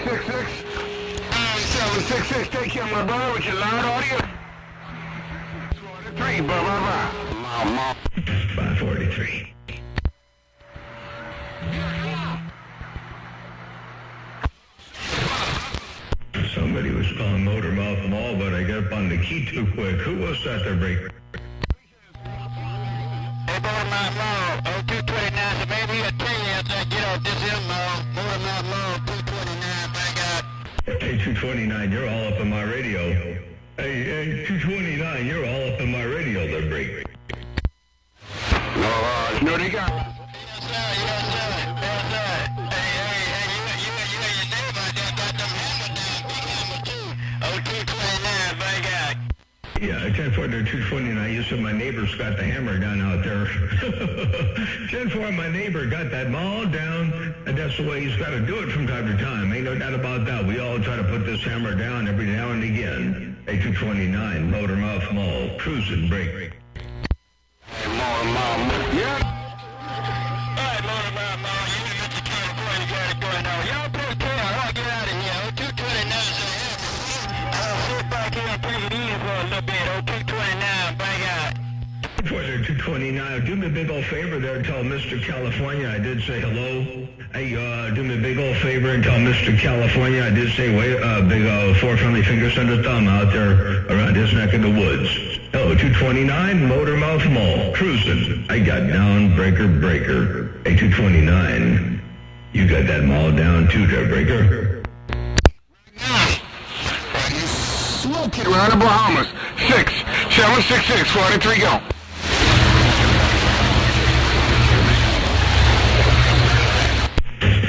766. 766, take care, my brother, with your loud audio. 43, blah, blah, blah. 543. Somebody was calling Motormouth Mall, but I got up on the key too quick. Who was that there, break? Hey, Motormouth Mall, 0229, so maybe he'll tell you after I get off this here mall. Motormouth Mall, 229, thank God. Hey, 229, you're all up on my radio. Hey, 229, you're all up on my radio there, break. No, they got. Yes, sir, yes, sir, yes, sir. Hey, you and your neighbor just got them hammer down, big hammer too. 0229, thank God. Yeah, 10-4 229, you said my neighbor's got the hammer down out there. 10-4, my neighbor got that mall down, and that's the way he's got to do it from time to time. Ain't no doubt about that. We all try to put this hammer down every now and again. 229, Motormouth Mall, cruising break. Hey, Motormouth, yeah. All right, Motormouth Mall, you and Mr. California got it going on. Y'all take care, I'll get out of here. 0229, I'll sit back here and take it easy for a little bit. 0229, thank God. 229, do me a big old favor there, tell Mr. California I did say hello. Hey, do me a big old favor and tell Mr. California I did say big four friendly fingers and a thumb out there around his neck in the woods. Oh, 229, Motormouth Mall, cruising. I got down, breaker. Hey, 229, you got that mall down too there, breaker? Smoking around the Bahamas. 766 43, go.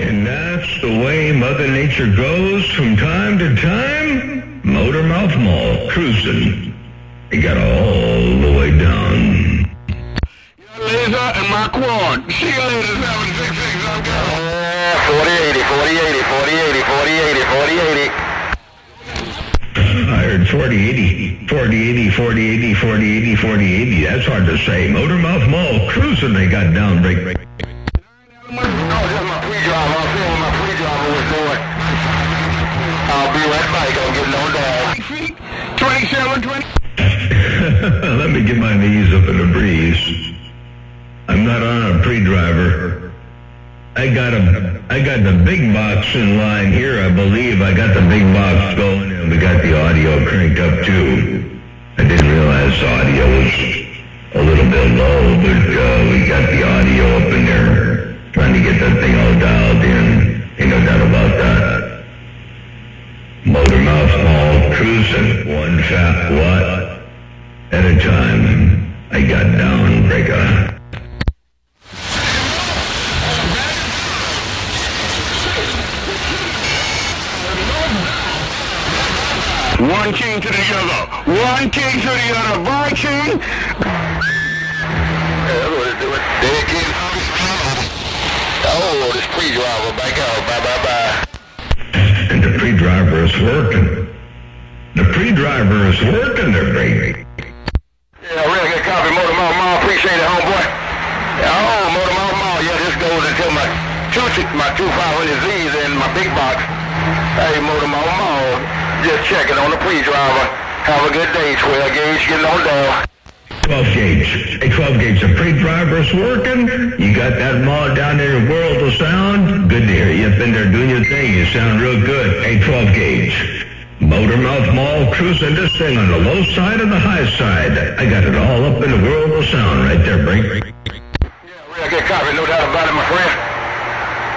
And that's the way Mother Nature goes from time to time. Motormouth Mall, cruising. It got all the way down. Your laser and my quad. See you later, 766, I'm going. 4080. I heard 4080. That's hard to say. Motormouth Mall, cruising, they got down, break. I'll be right back. I'll get no down. 27, 20. Let me get my knees up in the breeze. I'm not on a pre-driver. I got the big box in line here. I believe I got the big box going, and we got the audio cranked up too. I didn't realize the audio was a little bit low, but we got the audio up in there, trying to get that thing all dialed in. Ain't no doubt about that. Motormouth Mall, cruising, one fat watt at a time. I got down, breaker. One king to the other. One king to the other. Viking. Oh, this pre-driver back out. Bye. And the pre-driver is working. The pre-driver is working there, baby. Yeah, really good copy, Motormouth Mall. Appreciate it, homeboy. Oh, Motormouth Mall. Yeah, this goes until my two 500Zs and my big box. Hey, Motormouth Mall. Just checking on the pre-driver. Have a good day, 12 gauge, getting on down. 12 gauge. Hey, 12 gauge, the pre-driver's working. You got that mall down there in World of Sound. Good to hear you up in there doing your thing. You sound real good. Hey, 12 gauge. Motormouth Mall, cruising this thing on the low side and the high side. I got it all up in the World of Sound right there, break. Yeah, real good copy, no doubt about it, my friend.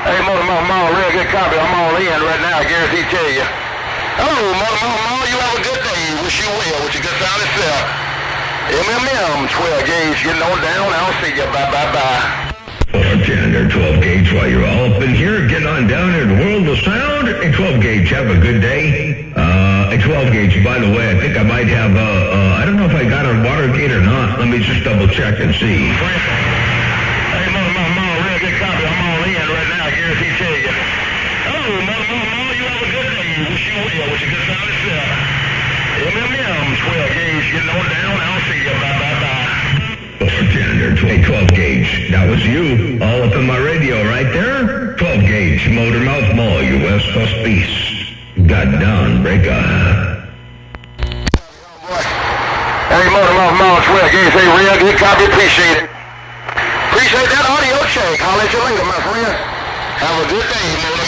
Hey, Motormouth Mall, real good copy. I'm all in right now, I guarantee tell you. Hello, Motormouth Mall, you have a good day. Wish you well with your good sound itself. MMM, 12 gauge, getting on down. I'll see you. Bye. 10 or 12 gauge while you're all up in here, getting on down in the World of Sound. Hey, 12 gauge, have a good day. Hey, 12 gauge, by the way, I think I might have, I don't know if I got a Watergate or not. Let me just double check and see. Hey, Motormouth Mall, real good copy. I'm all in right now, I guarantee tell you. Hello, Motormouth Mall, you have a good day. Wish you well with your good sound itself. MMM, 12 gauge, getting on down. I'll see you. Bye. 10 or 12 gauge. That was you. All up in my radio right there. 12 gauge, Motormouth Mall, your West Coast Beast. got down, breaker. Hey, Motor 12 gauge, hey, real good copy, appreciate it. Appreciate that audio check. I'll let you later, my friend. Have a good day, Motor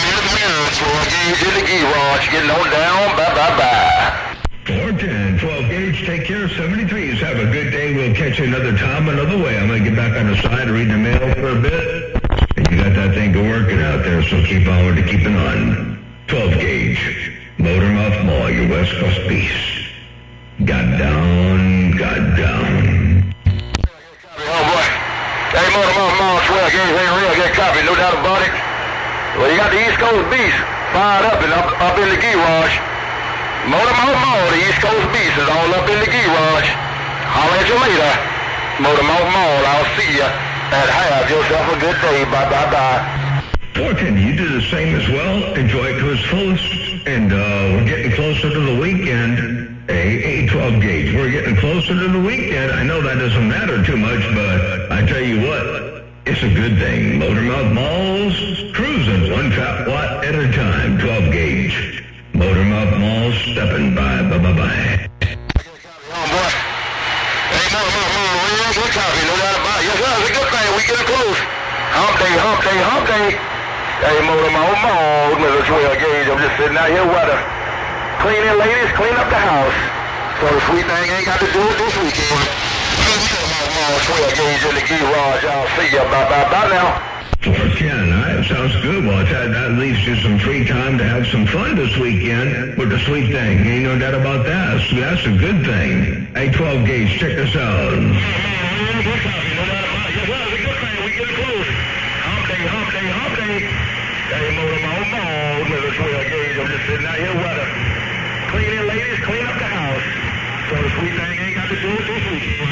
12 gauge in the garage, getting on down, bye. 410, 12 gauge, take care, 73s, have a good day, we'll catch you another time, another way. I'm going to get back on the side, read the mail for a bit. And you got that thing working out there, so keep on with it, keep it on. 12 gauge, Motormouth Mall, your West Coast beast. Got down. Oh boy. Hey, Motormouth Mall, 12 gauge, ain't real, get copy, no doubt about it. Well, you got the East Coast beast fired up and up in the garage. Motormouth Mall, the East Coast beast is all up in the garage. I'll at you later. Motormouth Mall, I'll see you. And have yourself a good day. Bye. 410, you do the same as well. Enjoy it to its fullest. And we're getting closer to the weekend. A 12 gauge. We're getting closer to the weekend. I know that doesn't matter too much, but I tell you what, it's a good thing. Motormouth Mall's cruising 1 fat watt at a time. 12 gauge. Motormouth Mall stepping by. Bye. Oh boy. Hey, Motormouth Mall, real good copy, no doubt about it. Yes, sir, it's a good thing. We getting close. Hump day. Hey, Motormouth Mall, Mr. 12 gauge. I'm just sitting out here weather. Cleaning, ladies, clean up the house. So the sweet thing ain't got to do it this weekend. Hey, Motormouth Mall, 12 gauge in the garage. I'll see you. Bye now. 410, all right, sounds good. Well, that leaves you some free time to have some fun this weekend with the sweet thing. Ain't no doubt about that. So that's a good thing. Hey, 12 gauge, check this out. Hump day. Hey, Motormouth Mall, Mr. 12 gauge. I'm just sitting out here weather. Cleaning, ladies, clean up the house. So the sweet thing ain't got to do it this weekend.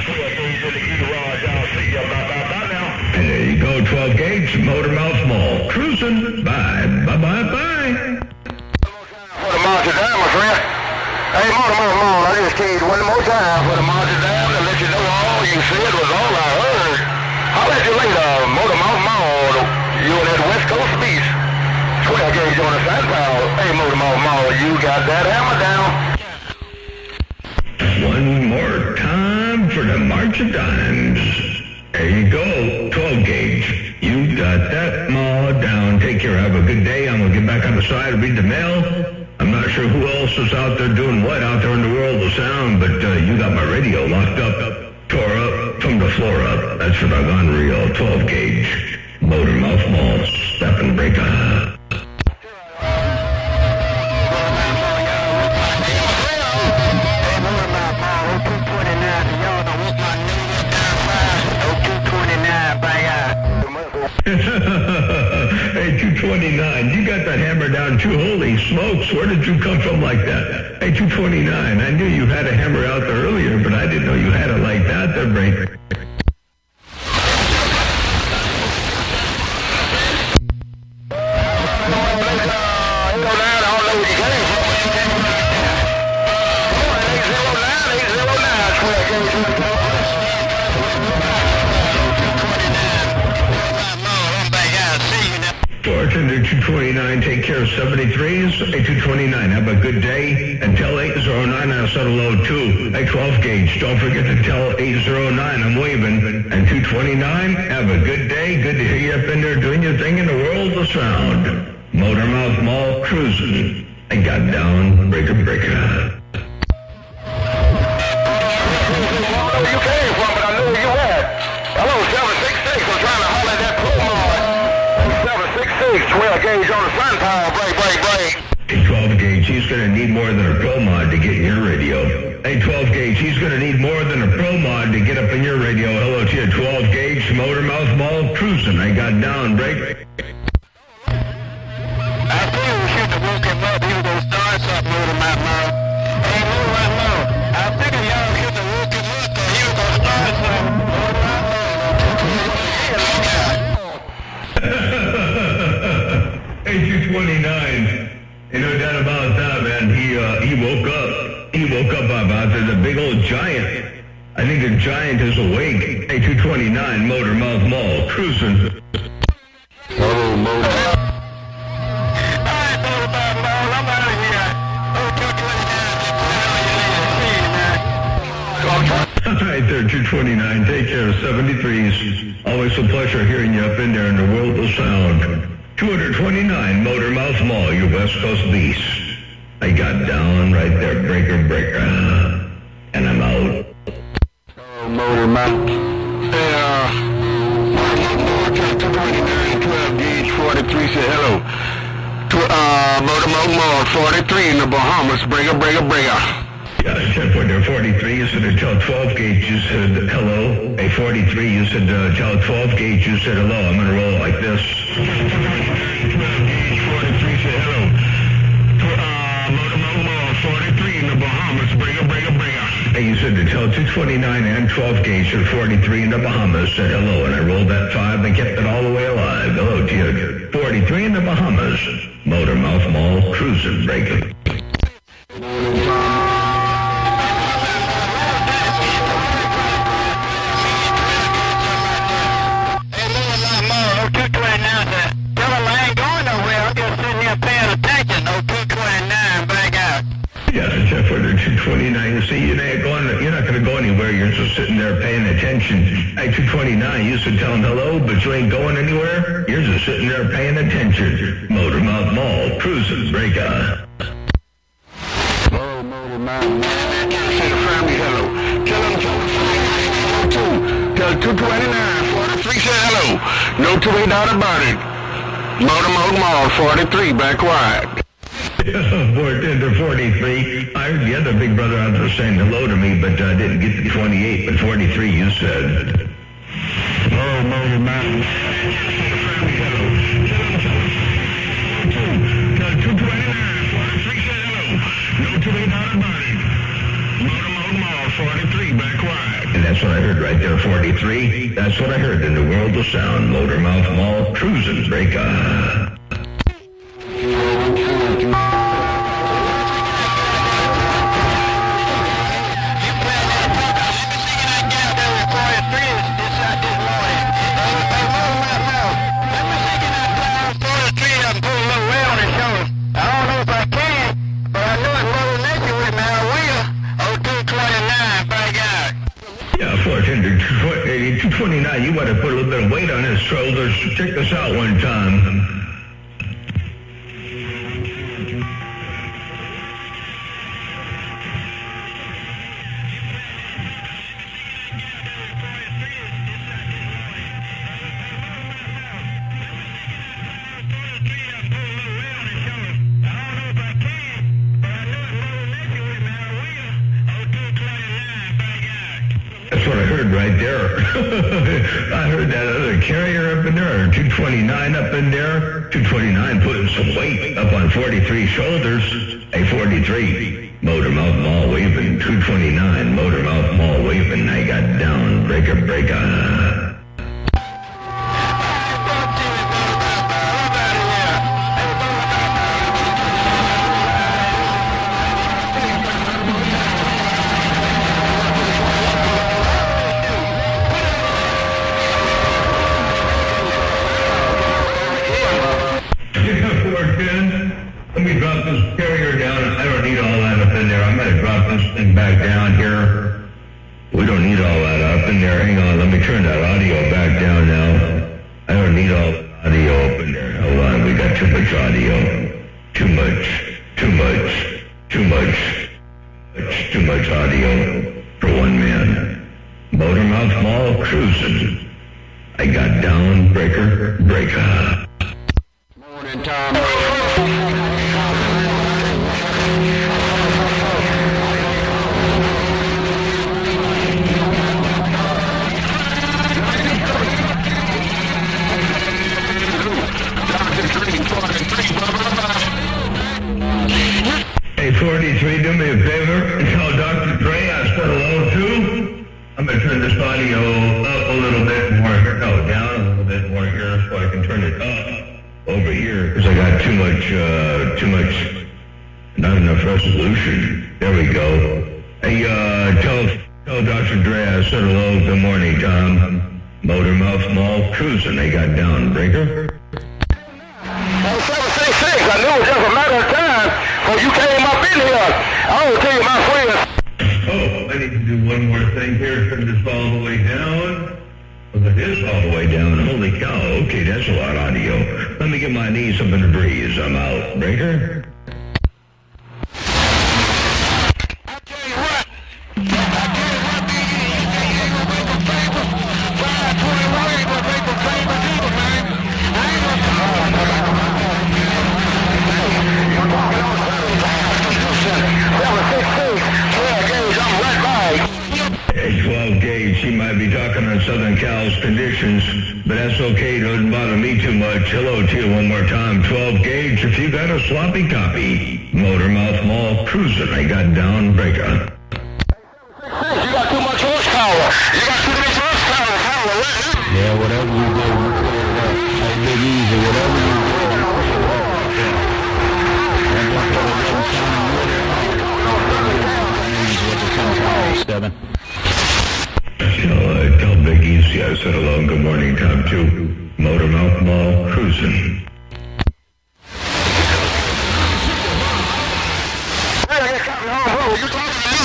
12 gauge in the garage. I'll see you. Bye now. And there you go, 12 gauge, Motormouth Mall. Cruising. Bye. For the Monster Dam, my friend. Hey, Motormouth Mall, I just keyed one more time for the Monster Dam to let you know all you said was all I heard. I'll let you later, Motormouth Mall. You and that West Coast beast. 12 gauge on the side pile. Hey, Motormouth Mall, you got that hammer down. One more time for the March of Dimes. There you go, 12 gauge. You got that mall down. Take care, have a good day. I'm going to get back on the side, read the mail. I'm not sure who else is out there doing what out there in the world of sound, but you got my radio locked up, tore up, from the floor up. That's for doggone real, 12 gauge. Motormouth Mall, step and break up. Hey, 229, you got that hammer down too. Holy smokes, where did you come from like that? Hey, 229, I knew you had a hammer out there earlier, but I didn't know you had it like that. That break. Bartender 229, take care of 73s. Hey, 229, have a good day. And tell 809 I said hello too. Hey, 12 gauge, don't forget to tell 809 I'm waving. And 229, have a good day. Good to hear you up in there doing your thing in the world of sound. Motormouth Mall cruising. I got down, breaker. You came from, but I know where you at. Hello, 766. I'm trying to holler at that Promar. 766, 12 gauge on the sun pile. Break. Hey, 12 gauge, he's going to need more than a Pro Mod to get in your radio. Hey, 12 gauge, he's going to need more than a Pro Mod to get up in your radio. Hello to you, 12 gauge, Motormouth Mall cruising. I got down, break. I think we should have woke him up. He was going to start something, Motormouth Mall. Hey, Motormouth Mall, I figured y'all should have woke him up because he was going to start something. Motormouth Mall. Hey, 229. Ain't no doubt about that, man. He woke up. He woke up about there's a big old giant. I think the giant is awake. Hey, 229, Motormouth Mall, cruising. Oh, Motormouth. All right, Hi there, 229. Take care, 73s. Always a pleasure hearing you up in there in the world of sound. 229, Motor Mouth Mall, your West Coast beast. I got down right there, breaker, and I'm out. Motor Mouth. Yeah. 229, 12 gauge, 43, say hello. Motor Mouth Mall, 43 in the Bahamas, breaker. Yeah, 10.43, you said tell 12 gauge, you said hello. A 43, you said tell 12 gauge, you said hello. I'm going to roll like this. 12 gauge, 43, say hello. Motor Mall, 43 in the Bahamas, breaker. Hey, you said to tell 229 and 12 gauge at 43 in the Bahamas, said hello, and I rolled that 5 and kept it all the way alive. Hello to you. 43 in the Bahamas, Motor Mouth Mall, cruising, breaking. Yeah, Jeff, whether 229, you see, you're not going to go anywhere. You're just sitting there paying attention. Hey, 229, you should tell them hello, but you ain't going anywhere. You're just sitting there paying attention. Motor Mouth Mall, cruising, break on. Oh, Motor Mouth. Say the family hello. Tell 229, 43, say hello. No two ain't out about it. Motor Mall, 43, back wide. 14 to 43. I heard the other big brother out there saying hello to me, but I didn't get to 28, but 43 you said. Oh, Motor Mountain. Hello. 229, 43 said hello. No two ain't out about it. Motor Mall, 43, back wide. And that's what I heard right there, 43. That's what I heard in the world of sound. Motor Mouth Mall, cruising, break on. Yeah, 229, you want to put a little bit of weight on his shoulders. Check this out one time. That's what I heard right there. I heard that other carrier up in there, 229 up in there, 229 putting some weight up on 43 shoulders, a 43. Motor Mouth Mall waving, 229, Motor Mouth Mall waving, I got down, breaker. Let me drop this carrier down. I don't need all that up in there. I'm going to drop this thing back down here. We don't need all that up in there. Hang on, let me turn that audio back down now. I don't need all the audio up in there. Hold on, we got too much audio. Too much audio for one man. Motor Mouth Mall cruising. I got down, breaker. Morning time. Hey, 43, do me a favor and tell Dr. Dre I said hello too. I'm going to turn this audio up a little bit more. No, down a little bit more here so I can turn it up over here because I got too much, not enough resolution. There we go. Hey, tell Dr. Dre I said hello. Good morning, Tom. Motor Mouth Mall cruising. They got down, breaker. 766, I knew it was just a matter of time before you came up in here. I want to tell you, my friend. Oh, I need need to do one more thing here. Turn this all the way down. Well, it is all the way down. Holy cow. Okay, that's a lot of audio. Let me get my knees up in the breeze. I'm out. Breaker? She might be talking on Southern Cal's conditions, but that's okay. Doesn't bother me too much. Hello to you one more time. 12 gauge. If you got a sloppy copy, Motormouth Mall cruising. I got down breaker. You got too much horsepower. You got too much horsepower. Yeah, whatever you do, you clear it up. Hey, Big Easy, whatever you do, you clear it up. And just put a little sound with it. What the sound 7. Tell Big Easy I said hello and good morning time to Motormouth Mall cruising. Hey, I got copy home, bro. You talking to me?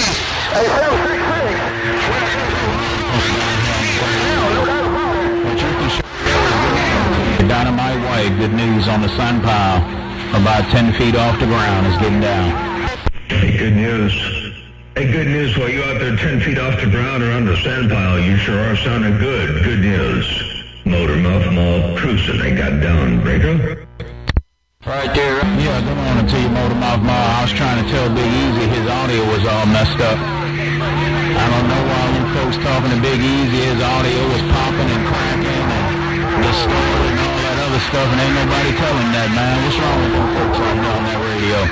Hey, 766. Dynamite White, good news on the sun pile. About 10 feet off the ground is getting down. Hey, good news. Hey, good news while you out there 10 feet off the ground or on the sand pile. You sure are sounding good. Good news. Motormouth Mall cruising. They got down. Breaker? Right there. Yeah, good morning to you, Motormouth Mall. I was trying to tell Big Easy his audio was all messed up. I don't know why you folks talking to Big Easy, his audio was popping and cracking and distorted and all that other stuff, and ain't nobody telling that, man. What's wrong with them folks out there on that radio?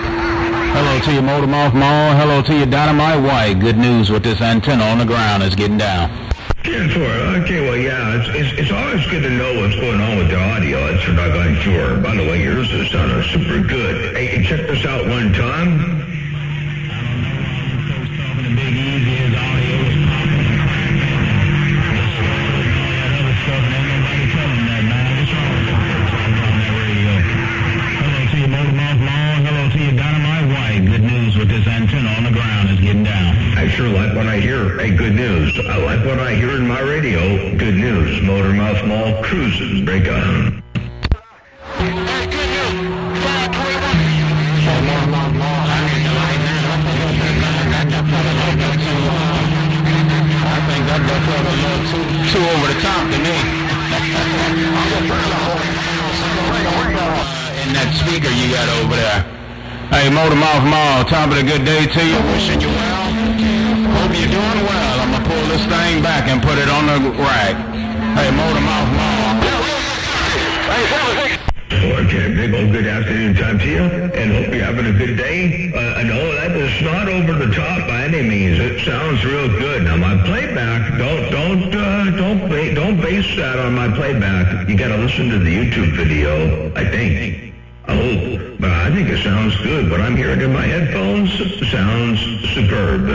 Hello to you, Motormouth Mall. Hello to you, Dynamite White. Good news with this antenna on the ground is getting down. 10-4. Okay, well, yeah, it's always good to know what's going on with the audio. That's for doggone sure. By the way, yours is sounding super good. Hey, check this out one time. I don't know why you folks talking to Big Easy, his audio is popping and cracking and all that other stuff, and ain't nobody telling that, man. What's wrong with them folks out there on that radio? Hello to you, Motormouth Mall. Hello to you, Dynamite White. Good news with this antenna on the ground is getting down. I sure like what I hear. Hey, good news. I like what I hear in my radio. Good news. Motormouth Mall cruising. Break on. Hey, good news. 521. Motormouth Mall, I think that duck a little too over the top to me. In that speaker you got over there. Hey, Motormouth Mall, top of the good day to you. Wishing you well. Hope you're doing well. I'm going to pull this thing back and put it on the rack. Hey, Motormouth Mall. Hey, 7-6. Okay, big old good afternoon time to you, and hope you're having a good day. I know that is not over the top by any means. It sounds real good. Now my playback, don't base that on my playback. You got to listen to the YouTube video. I think. I hope, but I think it sounds good. What I'm hearing in my headphones sounds superb.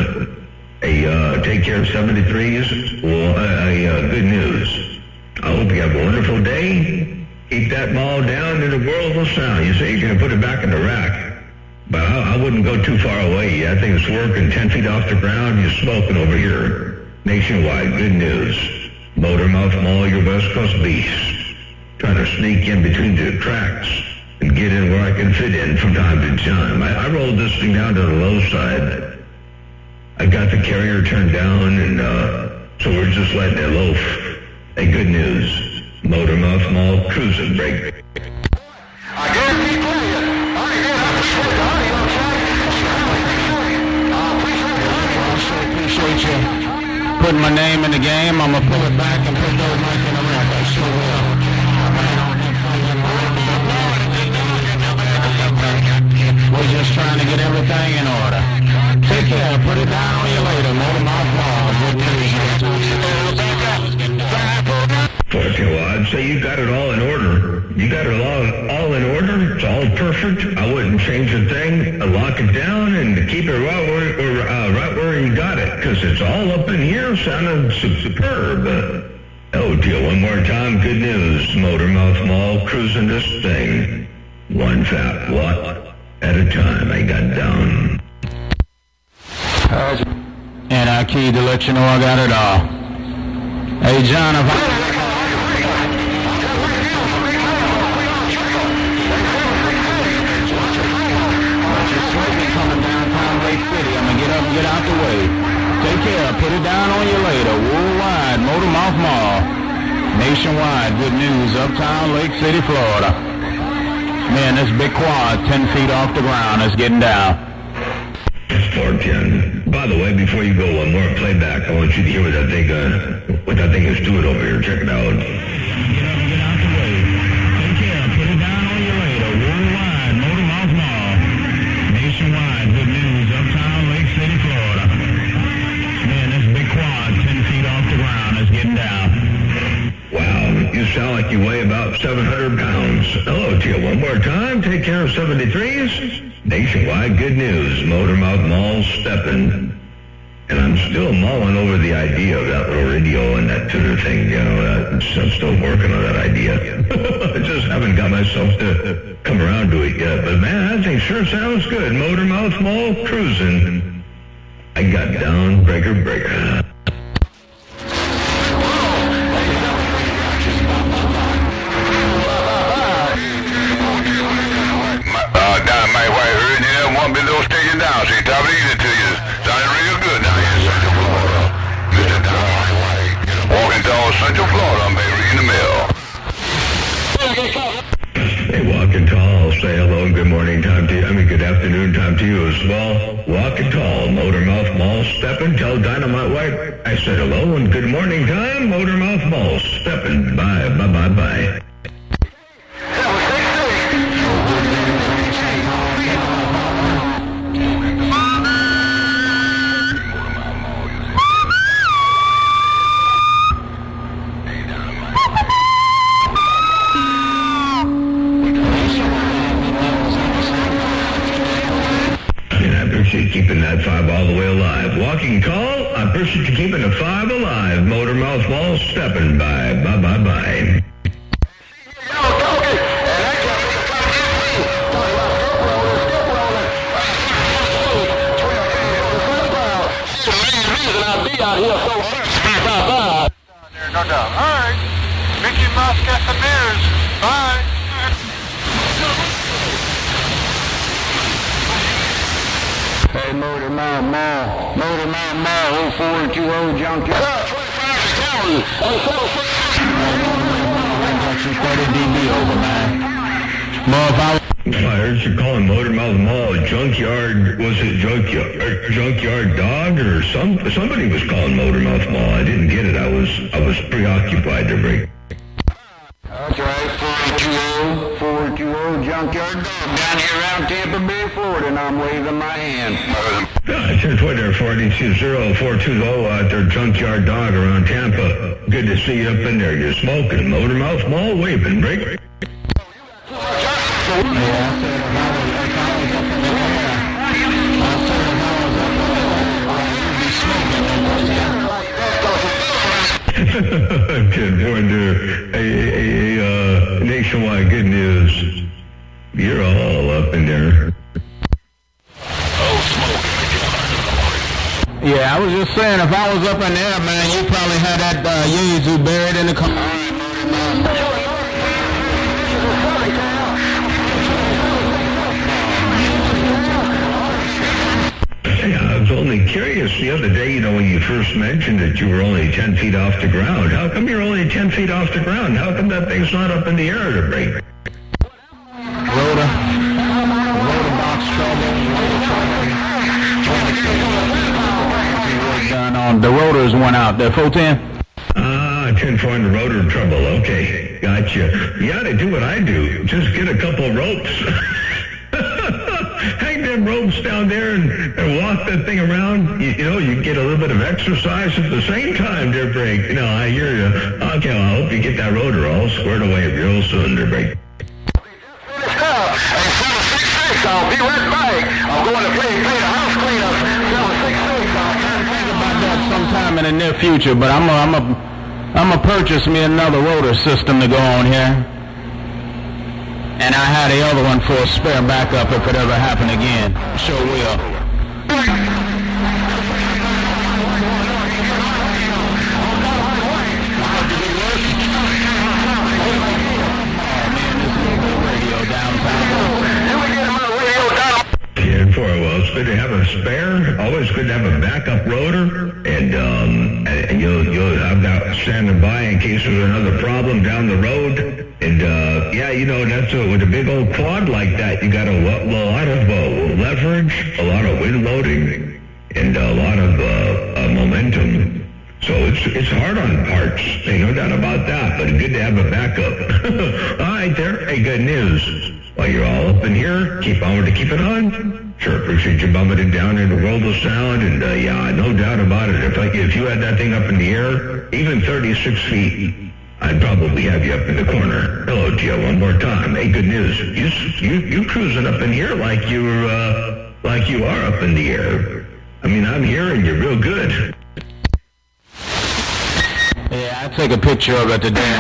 Hey, take care, 73s. Well, good news. I hope you have a wonderful day. Keep that mall down and the world will sound. You say you're going to put it back in the rack, but I wouldn't go too far away. I think it's working 10 feet off the ground. You're smoking over here. Nationwide, good news. Motormouth Mall, your West Coast beast. Trying to sneak in between the tracks and get in where I can fit in from time to time. I rolled this thing down to the low side. I got the carrier turned down, and so we're just letting it loaf. Hey, good news. Motormouth Mall cruising break. I guarantee you. I appreciate the audio, I appreciate you putting my name in the game. I'm going to pull it back and put those mic in the rack. I sure will. We're just trying to get everything in order. Take care. Put it down on you later. Motormouth Mall. Good news. Okay, well, I'd say you got it all in order. You got it all in order. It's all perfect. I wouldn't change a thing. Lock it down and keep it right where you got it, because it's all up in here sounding superb. Oh, dear, one more time. Good news. Motormouth Mall cruising this thing. One fat watt at a time. I got down. And I keyed to let you know I got it all. Hey, John, if I... Get out the way. Take care. Put it down on you later. Worldwide, Motor Mouth Mall. Nationwide, good news. Uptown Lake City, Florida. Man, this big quad, 10 feet off the ground, is getting down. It's 410. By the way, before you go, one more playback. I want you to hear what that thing is doing over here. Check it out. Get out the way. Take care. Put it down on you later. Worldwide, Motor Mouth Mall. Nationwide, good news. Uptown Lake City, Florida. Man, this big quad, 10 feet off the ground, is getting down. Wow, you sound like you weigh about 700 pounds. Hello to you one more time. Take care of 73s. Nationwide, good news. Motor Mouth Mall stepping. And I'm still mulling over the idea of that little radio and that tuner thing. You know, I'm still working on that idea. I just haven't got myself to come around to it yet. But man, that thing sure sounds good. Motor Mouth Mall cruising. I got down, breaker. Dynamite White heard you never want to be a little station down. See, top of the easy to you. Sounded real good down here in Central Florida. Mr. Dynamite White. Walking down Central Florida, I'm reading the mail. Hey, Walking Tall, say hello and good morning time to you. Good afternoon time to you as well. Walking Tall, Motor Mouth Mall stepping. Tell Dynamite White I said hello and good morning time. Motor Mouth Mall stepping. Bye. Keeping that 5 all the way alive. Walking Tall, I appreciate you keeping the 5 alive. Motor Mouth Mall stepping by. Bye. No doubt. All right. Mickey Mouse got some ears. Bye. Hey, Motor Mouth Mall, 0420 Junkyard. 30 dB over, man. I heard you calling Motor Mouth Mall junkyard. Was it junkyard dog or somebody was calling Motor Mouth Mall? I didn't get it. I was preoccupied to break. That's right, 420 Junkyard Dog down here around Tampa Bay, Florida, and I'm waving my hand. 1020 420 out there, Junkyard Dog around Tampa. Good to see you up in there. You're smoking. Motor Mouth Mall waving. Break. Good morning, Nationwide, good news. You're all up in there. Yeah, I was just saying, if I was up in there, man, you probably had that Yeezy buried in the car. I was only curious the other day, when you first mentioned that you were only 10 feet off the ground. How come you're only 10 feet off the ground? How come that thing's not up in the air to break? Rotor box trouble. The rotors went out there, 410. 10-4 the rotor trouble. Okay, gotcha. You ought to do what I do. Just get a couple ropes. Hang them ropes down there and walk that thing around. You get a little bit of exercise at the same time, dear Break. I hear you. Okay, I hope you get that rotor all squared away real soon, dear Break. I'll be right back. I'm going to play the house cleanup. 766. I'll think about that sometime in the near future, but I'm a purchase me another rotor system to go on here. And I had the other one for a spare backup if it ever happened again. Sure will. good to have a spare. Always good to have a backup rotor, and you'll have that standing by in case there's another problem down the road. And yeah, you know, that's with a big old quad like that, you got a lot of leverage, a lot of wind loading, and a lot of momentum. So it's hard on parts, ain't no doubt about that, but good to have a backup. All right there, hey, good news. While you're all up in here, keep on to keep it on. Sure appreciate you bumping it down in the world of sound, and yeah, no doubt about it. If you had that thing up in the air, even 36 feet, I'd probably have you up in the corner. Hello to you one more time. Hey, good news. You cruising up in here like you are up in the air. I mean, I'm here and you're real good. Yeah, I take a picture of it today.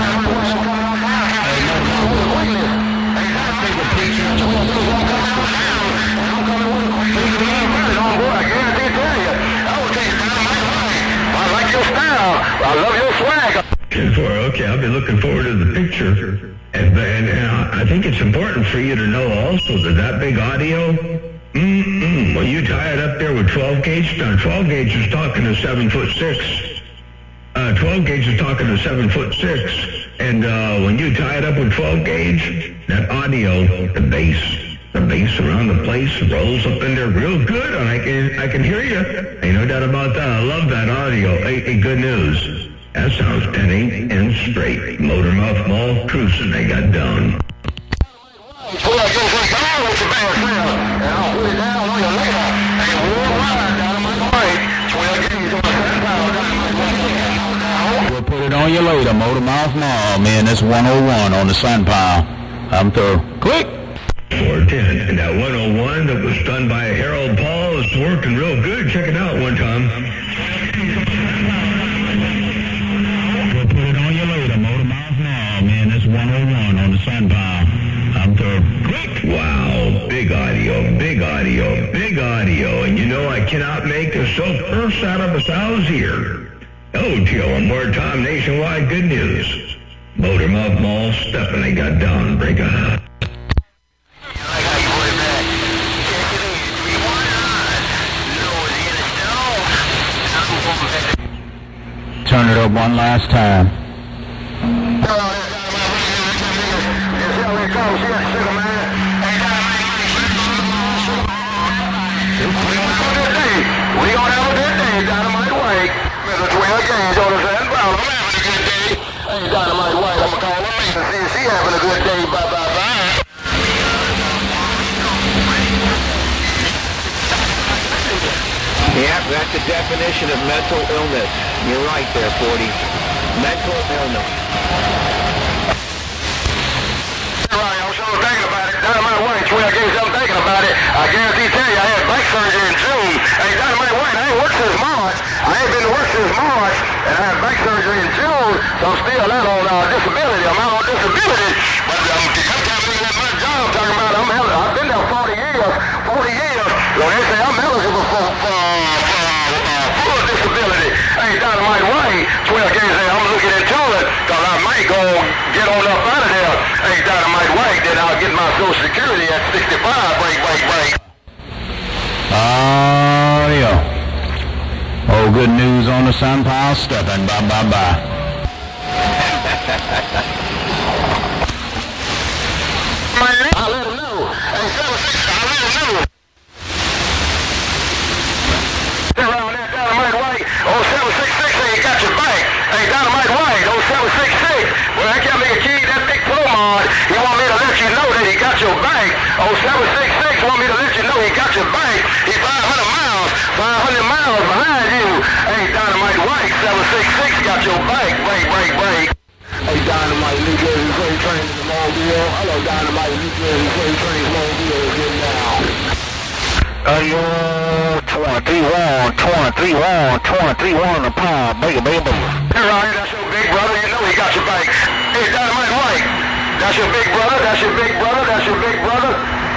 I love your swag. Okay, I'll be looking forward to the picture. And I think it's important for you to know also that big audio, when you tie it up there with 12 gauge, now 12 gauge is talking to 7'6". 12 gauge is talking to 7'6", and when you tie it up with 12 gauge, that audio, the bass around the place rolls up in there real good, and I can hear you. Ain't no doubt about that. I love that audio. Hey, good news. That sounds 10 and straight. Motor Mouth Mall cruising. They got done. We'll put it on you later, Motor Mouth Mall. Man, that's 101 on the Sun Pile. I'm through. Click. 410. And that 101 that was done by Harold Paul is working real good. Check it out one time. We'll put it on you later, Motor Mouth Mall. Man, that's 101 on the Sun Pile. I'm through. Click. Wow. Big audio, big audio, big audio. And you know I cannot make the soap purse out of a sow's ear. Oh, Joe, one more time. Nationwide good news. Motor Mouth Mall stepping. They got down. Break on. Turn it up one last time. We gonna have a good day, Dynamite White. Mr. 12 Gauge on the Sun Pile. I'm having a good day. Hey, Dynamite White, I'm gonna call her and see if she having a good day. Bye, bye, bye. Yep, that's the definition of mental illness. You're right there, 40. Mental illness. Right, I was sort of thinking about it. Dynamite White, 12 Gauge, I'm thinking about it. I guarantee tell you, I had back surgery in June. Hey, Dynamite White, I ain't worked since March. I ain't been to work since March, and I had back surgery in June, so I'm still out on disability. I'm out on disability, but I'm coming at my job talking about I've been there 40 years. So they say I'm eligible for full disability. Hey, Dynamite White, 12 Gauge, say I'm looking into it, because I might go get on up out of there. Hey, Dynamite White, then I'll get my Social Security at 65. Break. Oh, yeah. Oh, good news on the Sun Pile stepping. Bye. I let him know. Hey, 76, I let him know. Around there, Dynamite White, 0766, say you got your back. Hey, Dynamite White, 0766. Well, I can't make a key, that big Promod, he want me to let you know that he got your back. 0766 want me to let you know he got your back. He's 500 miles behind you. Hey, Dynamite White, 766 got your back. Break. Hey, Dynamite, New Jersey Freight Train to the Mobile. Hello, Dynamite, New Jersey Freight Train to Mobile is in now. 21 a pound, baby. Hey, Ryan, that's your big brother, you know he got your back. Hey, Dynamite White, that's your big brother.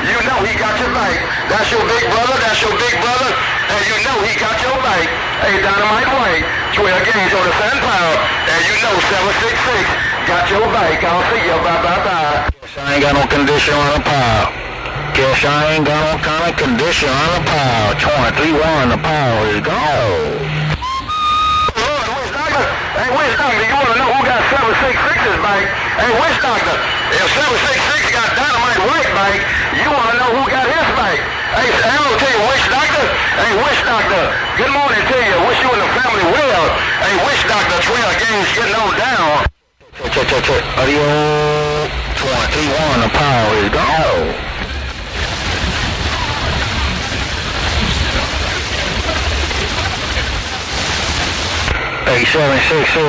You know he got your back. That's your big brother, and you know he got your back. Hey, Dynamite White, 12 Gauge on the Sun Pile, and you know 766 got your back. I'll see you. Bye. I ain't got no condition on the pile. Guess I ain't got no kind of condition on the power. 23-1, the power is gone. Hey, Witch Doctor, you want to know who got 766's bike? Hey, Witch Doctor, if 766 got Dynamite White bike, you want to know who got his bike? Hey, hello to you, Witch Doctor. Hey, Witch Doctor, good morning to you. Wish you and the family well. Hey, Witch Doctor, Trail Games getting on down. Audio 23-1, the power is gone. Hey, 766, hey,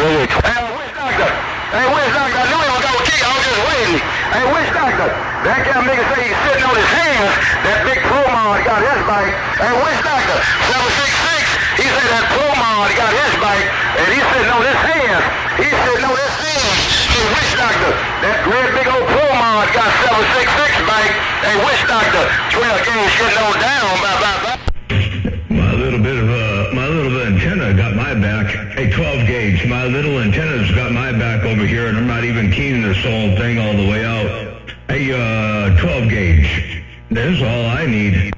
Witch Doctor. Hey, Witch Doctor, I knew he was going to kick. I was just waiting. Hey, Witch Doctor, that guy nigga say he's sitting on his hands. That big Promod got his bike. Hey, Witch Doctor, 766, he said that Promod got his bike, and he's sitting on his hands. He's sitting on his hands. Hey, Witch Doctor, that great big old Promod got 766 bike. Hey, Witch Doctor, Trail Games getting on down. Bye. My little bit of antenna got my back. Hey, 12 gauge, my little antenna's got my back over here, and I'm not even keying this whole thing all the way out. Hey, 12 gauge, there's all I need.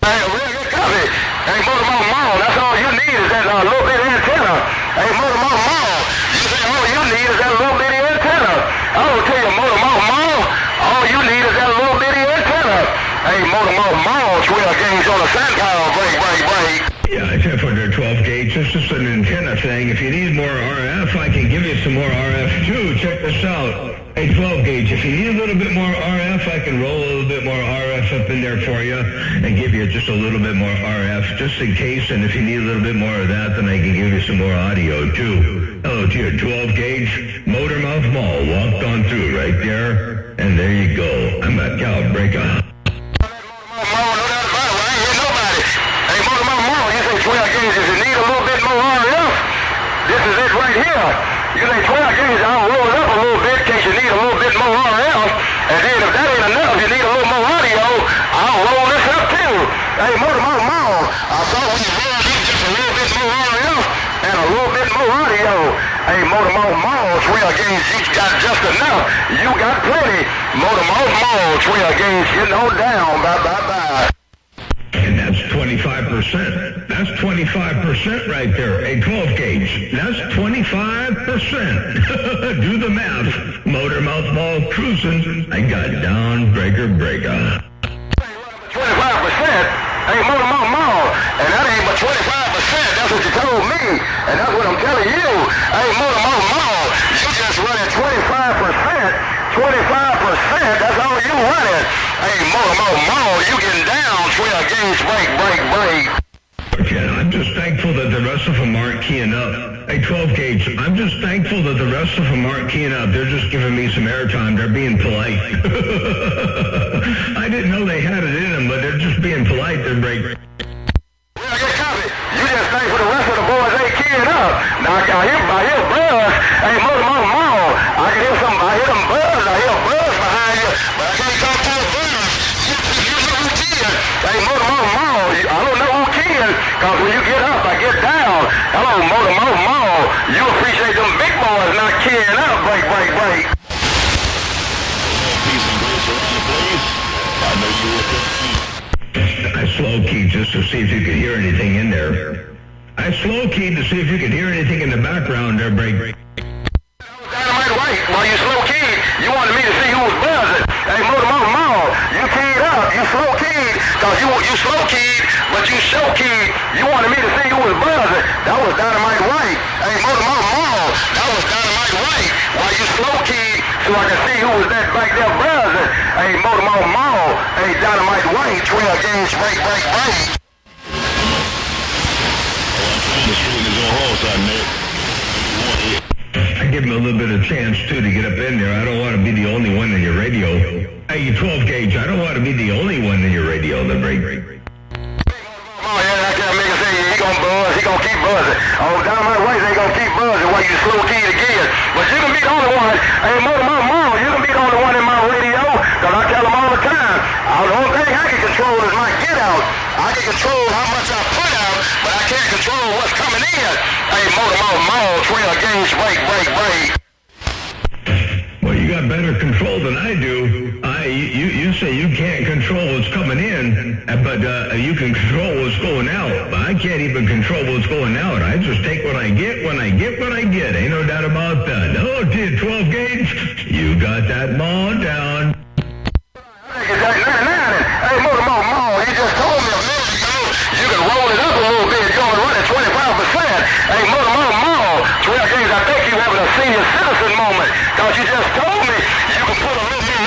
Hey, real good copy. Hey, Motormouth Mall, that's all you need is that little bitty antenna. Hey, Motormouth Mall, you say all you need is that little bitty antenna. I will tell you, Motormouth Mall, all you need is that little bitty antenna. Hey, Motormouth Mall, Trail Games on the SunPower, break. Yeah, except for their 12 gauge, this is an antenna thing. If you need more RF, I can give you some more RF too. Check this out. Hey, 12 gauge, if you need a little bit more RF, I can roll a little bit more RF up in there for you and give you just a little bit more RF just in case. And if you need a little bit more of that, then I can give you some more audio too. Hello to you, 12 gauge, Motormouth Mall, walked on through right there. And there you go. I'm at Calbreaker. If you need a little bit more RF, this is it right here. You say 12 gauge, I'll roll it up a little bit in case you need a little bit more RF. And then if that ain't enough, you need a little more audio, I'll roll this up too. Hey, Motormouth Mall, I thought we rolled in just a little bit more RF and a little bit more audio. Hey, Motormouth Mall, Trail Games, you got just enough. You got plenty. Motormouth Mall, Trail Games, getting on down. Bye. And that's 25%. That's 25% right there. A 12 gauge. That's 25%. Do the math. Motormouth Mall cruising. I got down breaker. 25%. Hey, Motormouth Mall. And that ain't but 25%. That's what you told me. And that's what I'm telling you. Hey, Motormouth Mall, you just running 25%. 25%, that's all you running. Hey, Motormouth Mall, you getting down. Trail Games, break. Yeah, I'm just thankful that the rest of them aren't keying up. Hey, 12 gauge, I'm just thankful that the rest of them aren't keying up. They're just giving me some airtime. They're being polite. I didn't know they had it in them, but they're just being polite. They're break. Well, get copy. You just thankful the rest of the boys ain't keying up. Now, I hear buzz. Hey, Motormouth Mall, I hear them buzz. I hear a buzz behind you, but I can't talk to a buzz. You know who keying. Hey, Motormouth Mall, I don't know who keying, because when you get up, I get down. Hello, Motormouth Mall, you appreciate them big boys not keying up. Break. Peace and grace around the place. I know you will compete. I slow keyed just to see if you could hear anything in there. I slow keyed to see if you could hear anything in the background there, break. Dynamite White, while you slow keyed, you wanted me to see who was buzzing. Hey, Motormouth Mall, you keyed up, you slow keyed, because you slow keyed, but you show keyed. You wanted me to see who was buzzing. That was Dynamite White. Hey, Motormouth Mall, that was Dynamite White. While you slow keyed, so I can see who was that back there buzzing. Hey, Motormouth Mall, hey, Dynamite White, Trail Games, break. The string is on horse out there. I give them a little bit of chance, too, to get up in there. I don't want to be the only one in your radio. Hey, you 12 gauge, I don't want to be the only one in your radio. The break. Oh, yeah, I can't make it say he gonna buzz, he gonna keep buzzing. Oh, Dynamite White ain't gonna keep buzzing while you slow keyed again. But you can be the only one. Hey, Motormouth Mall, you can be the only one in my radio, because I tell them all the time, the only thing I can control is my get out. I can control how much I put out, but I can't control what's coming in. Hey, Motormouth Mall, Trail Games, break. Well, you got better control than I do. I you say you can't control what's coming in, but you can control what's going out. But I can't even control what's going out. I just take what I get when I get what I get. Ain't no doubt about that. Oh, 12 gauge, you got that ball down. Hey, Motor Mall, you just told me a minute ago you can roll it up a little bit. You're only running 25%. Hey, Motor Mall, 12 gauge, I think you're having a senior citizen moment because you just told me you can put a little bit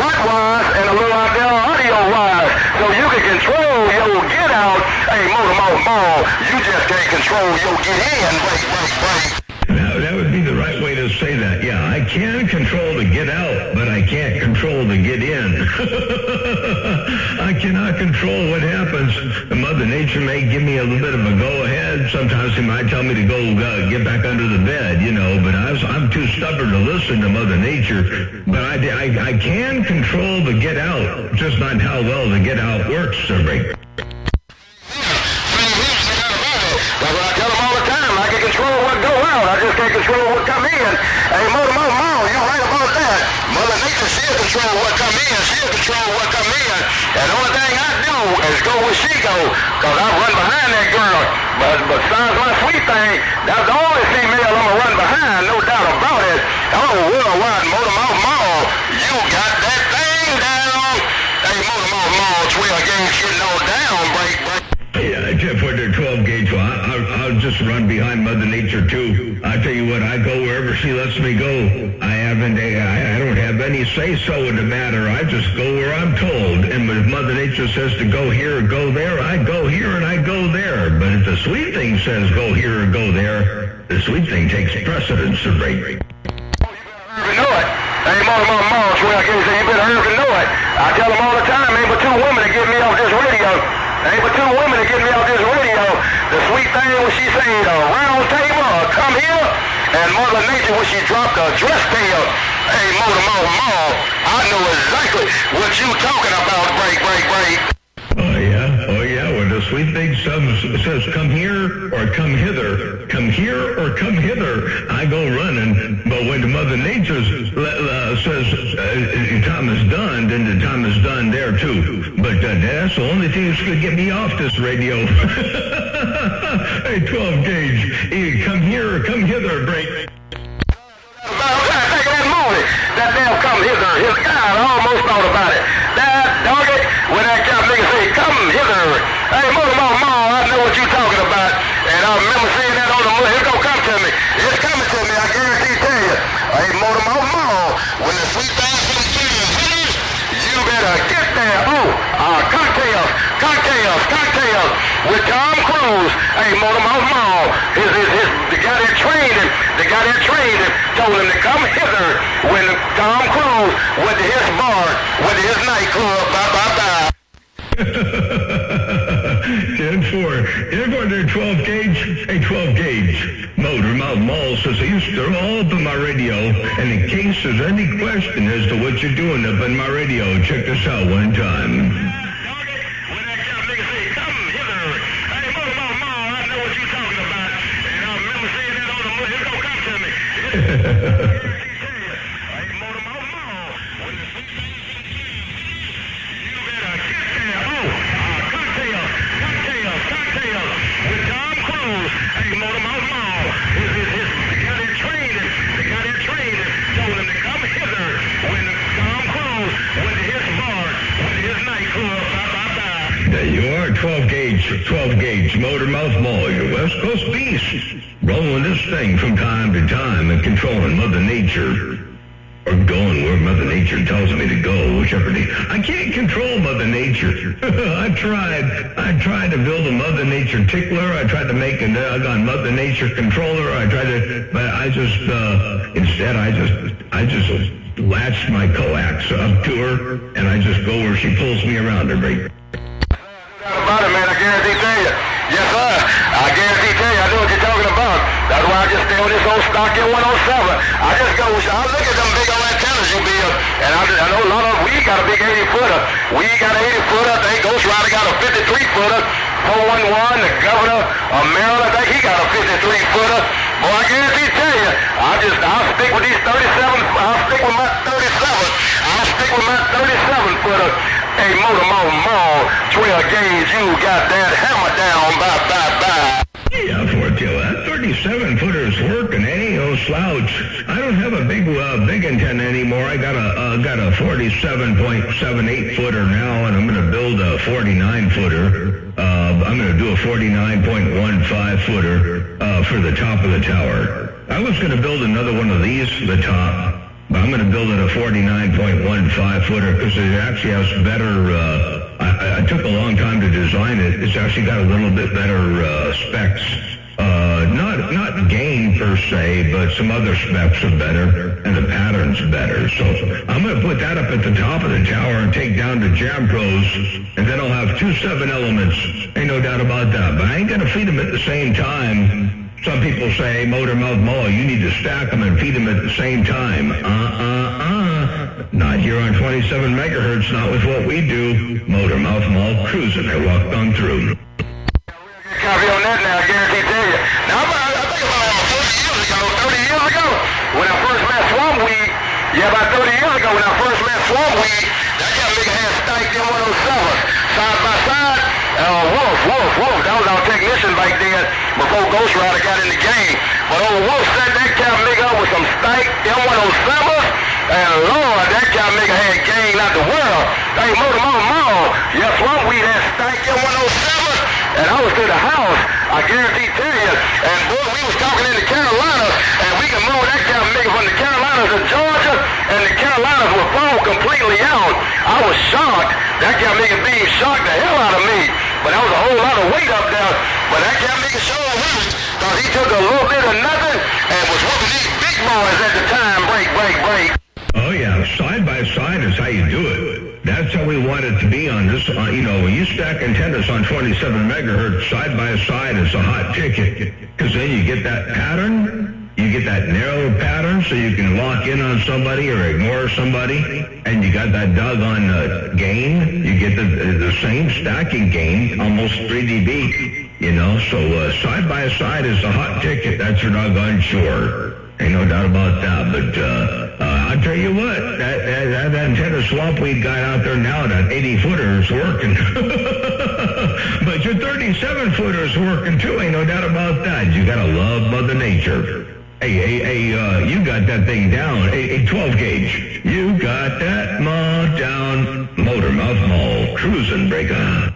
watt-wise and a little out there audio-wise so you can control your get out. Hey, Motor Mall, you just can't control your get in. Wait. That would be the right way to say that. Yeah, I can control the get out, but I can't control the get in. I cannot control what happens. Mother Nature may give me a little bit of a go-ahead. Sometimes she might tell me to go get back under the bed, but I'm too stubborn to listen to Mother Nature. But I can control the get out, just not how well the get out works, Sir Break. Control what go out. I just can't control what come in. Hey, Motor Mall, you're right about that. Mother Nature, she'll control what come in. She'll control what come in. And the only thing I do is go where she go, because I run behind that girl. But besides my sweet thing, that's the only female I'm going to run behind, no doubt about it. Oh, worldwide, Motor Mall, you got that thing down. Hey, Motor Mall, 12 gauge getting all down, break. Yeah, Jeff, with their 12 gauge, I'll just run behind Mother Nature too. I tell you what, I go wherever she lets me go. I don't have any say-so in the matter. I just go where I'm told. And if Mother Nature says to go here or go there, I go here and I go there. But if the sweet thing says go here or go there, the sweet thing takes precedence to break. Oh, you better know it. Hey, Motor Mall, 12 gauge, you better hurry and know it. I tell them all the time, ain't but two women to get me off this radio. Ain't but two women to get me off this radio. The sweet thing when she said a round table, come here, and Mother Nature when she dropped a dress tail. Hey, Motor Mall, I know exactly what you talking about, break. Oh yeah, when the sweet thing says come here or come hither, I go running. But when the Mother Nature says time is done, then the time is done there too. But that's the only thing that's going to get me off this radio. Hey, 12 gauge, come here or come hither, break. Take that movie, that damn come hither. His God, I almost thought about it. That dog it, when that cop nigga say, come hither. Hey, Motor Mall, I know what you talking about. And I remember seeing that on the movie. It's gonna come to me. It's coming to me, I guarantee tell you. Hey, Motor Mall, when the sweet thing comes to you better get there. Oh, cocktails with Tom Cruise. Hey, Motor Mall, the guy that trained him, told him to come hither when Tom Cruise went to his bar, went to his nightclub, bye. 10-4, their 12 gauge. Hey, 12 gauge. Motor Mall says I used to all up in my radio, and in case there's any question as to what you're doing up in my radio, check this out one time. You are 12 gauge, Motor Mall, your West Coast beast, rolling this thing from time to time and controlling Mother Nature, or going where Mother Nature tells me to go, whichever day. I can't control Mother Nature. I tried to build a Mother Nature tickler. I tried to make a Mother Nature controller. But I just latched my coax up to her, and I just go where she pulls me around her, right? About it, man, I guarantee tell you. Yes, sir. I guarantee tell you, I know what you're talking about. That's why I just stay on this old Stockton 107. I just go, I look at them big old antennas you build, and I know a lot of we got a big 80-footer. We got an 80-footer. I think Ghost Rider got a 53-footer. 411, the governor of Maryland, I think he got a 53-footer. Boy, I guarantee tell you, I'll stick with these 37. I'll stick with my 37. I I'll stick with my 37-footer. Hey, Motor Mall, 12 gauge, you got that hammer down, bye. Yeah, Fortune, that 37-footer's working, ain't no slouch. I don't have a big antenna anymore. I got a 47.78-footer now, and I'm going to build a 49-footer. I'm going to do a 49.15-footer for the top of the tower. I was going to build another one of these for the top, but I'm going to build it a 49.15-footer because it actually has better. I took a long time to design it. It's actually got a little bit better specs. Not gain per se, but some other specs are better, and the pattern's better. So I'm going to put that up at the top of the tower and take down to Jam Pros, and then I'll have 2 7 elements. Ain't no doubt about that. But I ain't going to feed them at the same time. Some people say, Motor Mouth Mall, you need to stack them and feed them at the same time. Not here on 27 megahertz, not with what we do. Motor Mouth Mall cruising. I walked on through. Copy on that now, I guarantee tell you. Now, I think about 30 years ago, when I first met Swamp Weed, about 30 years ago when I first met Swamp Weed, that young nigga had Stike M107s, side by side. Wolf, that was our technician back then, before Ghost Rider got in the game. But old Wolf set that cow nigga up with some Stike M107s, and Lord, that cow nigga had game out the world. Hey, Motor Mall, yeah, Swamp Weed had Stike M107s, and I was to the house, I guarantee tell you, and boy, we was talking in the Carolinas, and we can move that cow nigga from the Carolinas to Georgia, and the Carolinas would fall completely out. I was shocked. That cow nigga being shocked the hell out of me. But that was a whole lot of weight up there. But that cow nigga sure was, because he took a little bit of nothing and was whooping these big boys at the time. Break. Oh, yeah. Side by side is how you do it. That's how we want it to be on this. When you stack antennas on 27 megahertz, side by side is a hot ticket. Because then you get that pattern. You get that narrow pattern so you can lock in on somebody or ignore somebody. And you got that doggone gain. You get the same stacking gain, almost 3 dB. So side by side is a hot ticket. That's for doggone sure. Ain't no doubt about that. But I'll tell you what, that antenna Swamp Weed got out there now, that 80-footer is working. But your 37-footer is working too. Ain't no doubt about that. You got to love Mother Nature. Hey, you got that thing down. A 12 gauge. You got that down. Motor Mouth Mall, cruising breaker. Motor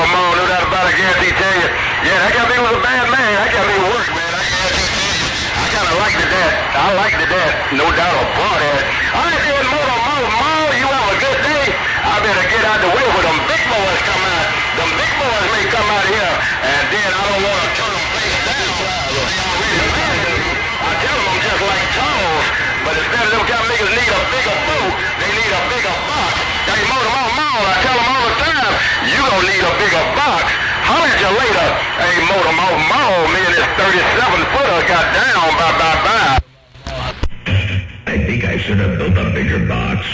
Mall, no doubt about it, I guarantee tell you. Yeah, that got me with a bad man. That got me to work, man. I guarantee tell you. I kind of liked that. I liked that. No doubt about it. All right, then, Motor Mall, you have a good day. I better get out the way where them big boys come out. Them big boys may come out here, and then I don't want to turn them face down. I tell them I'm just like Charles, but instead of them kind of niggas need a bigger boat, they need a bigger box. Hey, Motor Mall, I tell them all the time, you don't need a bigger box. Holler at you later. Hey, Motor Mall, man, this 37-footer got down, bye. I think I should have built a bigger box.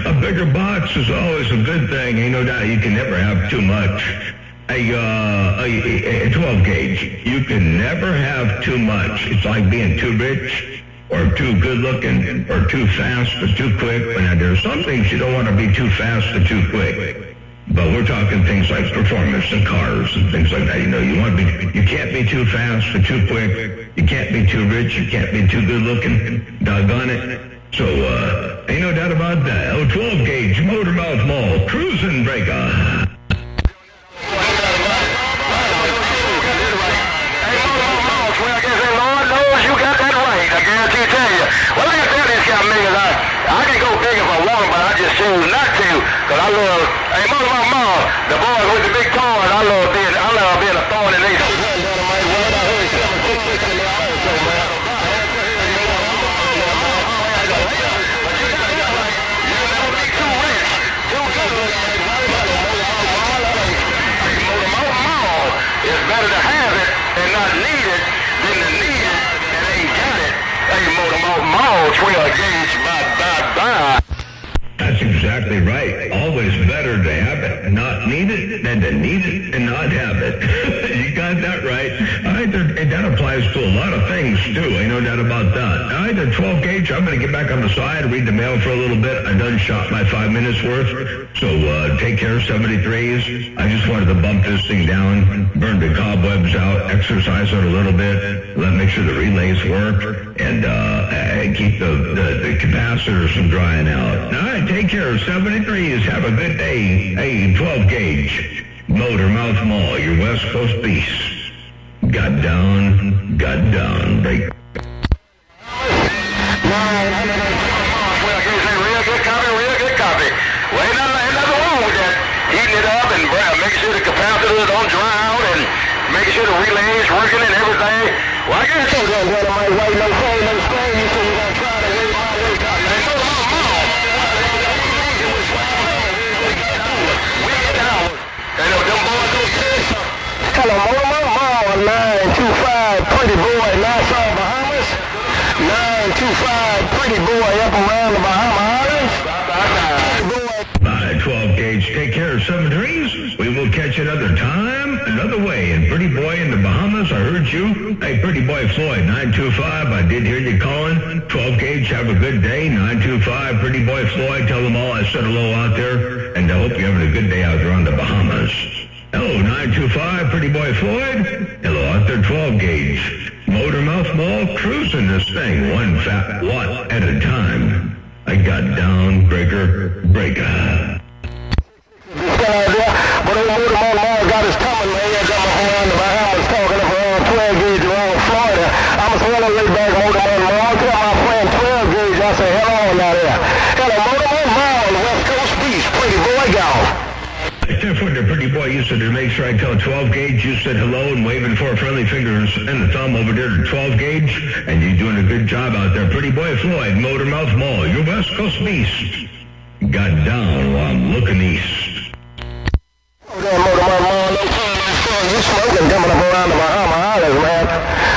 A bigger box is always a good thing. Ain't no doubt you can never have too much. A 12 gauge, you can never have too much. It's like being too rich or too good looking or too fast or too quick. Now, there's some things you don't want to be too fast or too quick. But we're talking things like performance and cars and things like that. You can't be too fast or too quick. You can't be too rich. You can't be too good looking. Doggone it. So, ain't no doubt about that. 12 gauge, Motor Mouth Mall, cruising breaker. I can go big if I want, but I just choose not to. Cause I love, hey, Motor Mall, the boys with the big cars, I love being a thorn in their side. It's better to have it and not need it than to need it and ain't got it. Hey, Motor Mall, 12 gauge, bye. That's exactly right. Always better to have it and not need it than to need it and not have it. You got that right. All right, that applies to a lot of things, too. Ain't no doubt about that. All right, the 12 gauge, I'm going to get back on the side, read the mail for a little bit. I done shot my 5 minutes worth. So take care, 73s. I just wanted to bump this thing down, burn the cobwebs out, exercise it a little bit, make sure the relays work, and keep the capacitors from drying out. All right, take care, 73s. Have a good day. Hey, 12 gauge, Motor Mouth Mall, your West Coast beast. Got down, break. Real good copy. Well, ain't nothing wrong with that. Heating it up and making sure the capacitors don't dry out and making sure the relays working and everything. Well, I guess so. Then what am I waiting on saying no stay? You said you're going to try to wait my way copy. They told them all. We get out. And them boys go kids. Hello, Motor Mall 925 Pretty Boy, Nassau, Bahamas. 925 Pretty Boy up around the Bahama Islands. Bye, 12 gauge. Take care, 73s. We will catch another time, another way. And Pretty Boy in the Bahamas, I heard you. Hey, Pretty Boy Floyd, 925. I did hear you calling. 12 gauge, have a good day. 925 Pretty Boy Floyd. Tell them all I said hello out there. And I hope you're having a good day out there on the Bahamas. Hello, 925, Pretty Boy Floyd. Hello, out there, 12 gauge. Motor Mouth Mall, cruising this thing, one fat watt at a time. I got down, breaker. But old Motor Mall got his coming, man. I got my around the Bahamas talking up around 12 gauge around Florida. I'm a swelling way back, Motor Mall. Tell my friend 12 gauge, I say, hello, out there. Hello, Motor Mall, West Coast Beach, Pretty Boy, y'all. Except for the Pretty Boy, you said to make sure I tell 12 gauge, you said hello and waving four friendly fingers and the thumb over there to 12 gauge, and you're doing a good job out there. Pretty Boy Floyd, Motor Mouth Mall, your West Coast beast. Got down while I'm looking east. Oh, damn, Motor Mouth Mall, no fun, you smoking coming up around the Bahama Islands, man.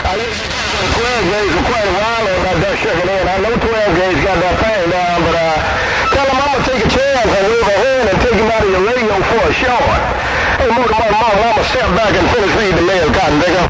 I listened to 12 gauge for quite a while and got that shaking in. I know 12 gauge got that thing down, but tell him I'm going to take a chance and move ahead and take him out of your radio for a short. Hey, Motor Mall, I'm going to step back and finish reading the mail, Cotton Digger.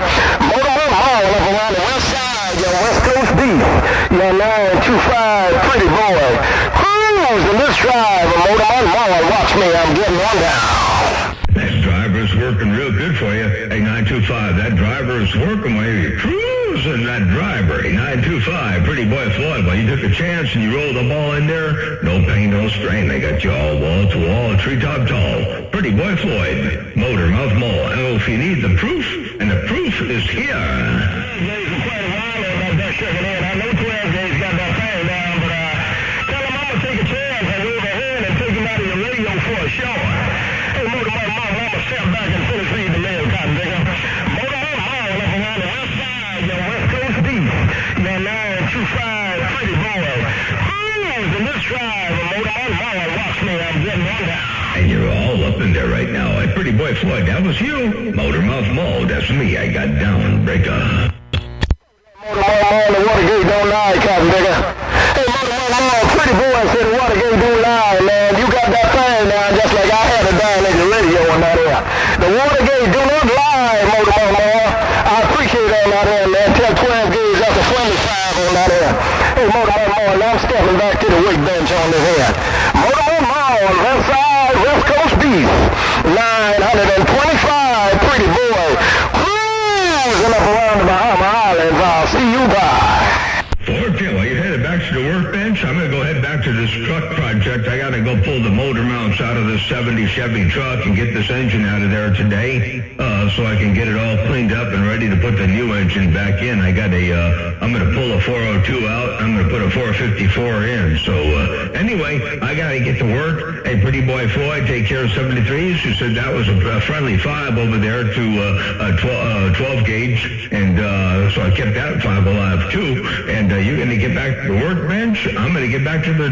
Motor Mall up around the west side, your West Coast beast, your 925 Pretty Boy. Cruise in this drive, Motor Mall, watch me, I'm getting one down. That driver's working real good for you. Hey, 925, that driver is working while you're cruising that driver. Hey, 925, Pretty Boy Floyd, well, you took a chance and you rolled the ball in there. No pain, no strain. They got you all wall to wall, treetop tall. Pretty Boy Floyd, Motor Mouth Mall. I don't know if you need the proof, and the proof is here. I know 12 days got that thing down, but tell him I'm going to take a chance and move ahead and take him out of your radio for a short. Hey, Motor Mouth Mall, I'm going to step back and finish reading the mail, Cotton Digger. Motor Mouth Mall up around the west side, your West Coast beast, your 925 Pretty Boy. Cruise in this drive, Motor Mouth Mall, watch me, I'm getting one down. And you're all up in there right now. Hey, Pretty Boy Floyd, that was you. Motor Mouth Mall, that's me. I got down, breaker. Motor Mall, the Watergate don't lie, Cotton Digger. Hey, Motor Mall, Pretty Boy said the Watergate don't lie, man. You got that thing down just like I had it down in the radio on that air. The Watergate do not lie, Motor Mall. I appreciate all that air, man. Tell 12 gauge that's a friendly 5 on that air. Hey, Motor Mall, I'm stepping back to the weight bench on this air. Motor Mall, left side, West Coast beast, 925 Pretty Boy. Cruising up around the Bahama Islands. I'll see you bye. Okay, well, you headed back to the workbench. I'm going to go head back to this truck project. I got to go pull the motor mounts out of this 70 Chevy truck and get this engine out of there today, so I can get it all cleaned up and ready to put the new engine back in. I'm going to pull a 402 out. I'm going to put a 454 in. So, anyway, I got to get to work. Hey, Pretty Boy Floyd, take care of 73s. You said that was a friendly 5 over there to 12 gauge, and so I kept that 5 alive, too. And you're going to get back to the workbench. I'm going to get back to the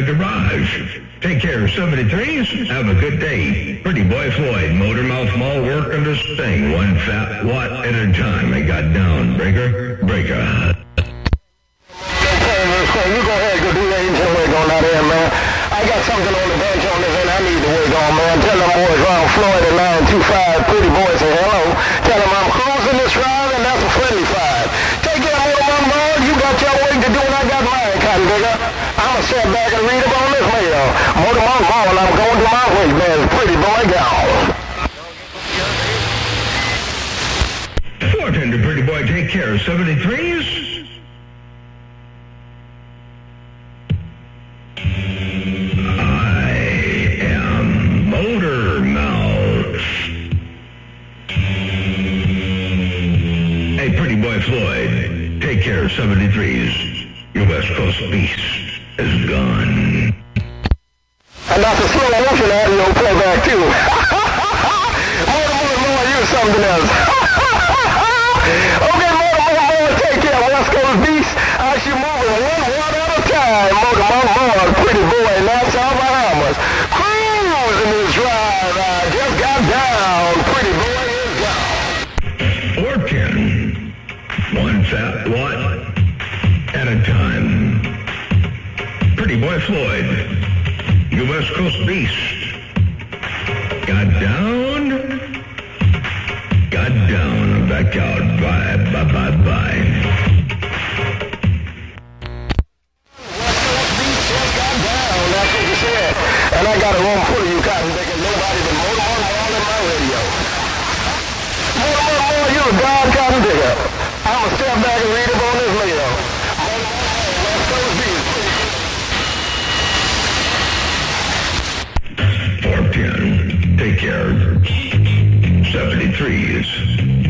garage. Take care, 73s. Have a good day. Pretty Boy Floyd, Motor Mouth Mall, working this thing, one fat watt at a time. I got down, breaker. You go ahead and go do your engine work on that end, man. I got something on the bench on this end I need to work on, man. Tell them boys around Florida 925 Pretty Boy say hello. Tell them I'm cruising this ride and that's a friendly Motor, I'm going to my way, man. Pretty boy gone. 410 Pretty Boy, take care. 73s. I am Motor Mouth. Hey, Pretty Boy Floyd, take care. 73s. Your West Coast beast is gone. And that's a slow motion audio playback too. More, use something else. Okay, more, take care. West Coast beast. I should move it one at a time. More, Pretty Boy, and that's all Bahamas. Cruising this drive. I just got down. Pretty Boy is gone. 410. One at a time. Pretty Boy Floyd. Your West Coast beast. Got down, back out, bye. West Coast beast just got down, that's what you said. And I got a room full of you cotton diggers, nobody but Motor all in my radio. More, you're a god cotton digger. I'm going to step back and read up on this later. West Coast beast. 410, take care. 73s.